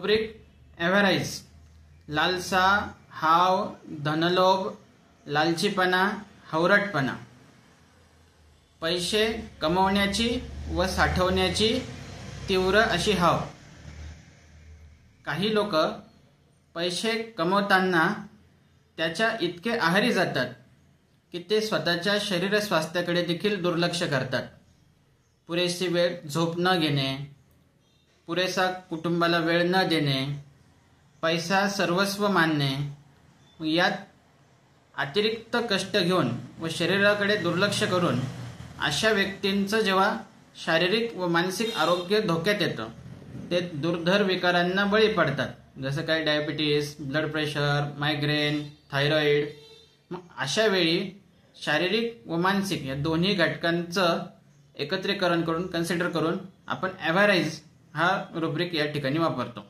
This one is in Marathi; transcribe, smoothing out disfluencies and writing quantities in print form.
Rubric average. लालसा, हाव, धनलोभ, लालचीपणा, हवरटपणा. पैसे कमवण्याची व साठवण्याची तीव्र अशी हाव. काही लोक पैसे कमवताना त्याच्या इतके आहारी जातात की ते स्वतःच्या शरीर स्वास्थ्याकडे देखील दुर्लक्ष करतात. पुरेशी वेळ झोप न घेणे, पुरेसा कुटुंबाला वेळ न देणे, पैसा सर्वस्व मानणे, यात अतिरिक्त कष्ट घेऊन व शरीराकडे दुर्लक्ष करून अशा व्यक्तींचं जेव्हा शारीरिक व मानसिक आरोग्य धोक्यात येतं ते दुर्धर विकारांना बळी पडतात. जसं काही diabetes, blood pressure, migraine, thyroid. मग अशा वेळी शारीरिक व मानसिक या दोन्ही घटकांचं एकत्रीकरण करून कन्सिडर करून आपण ॲव्हरेज हा रुब्रिक या ठिकाणी वापरतो.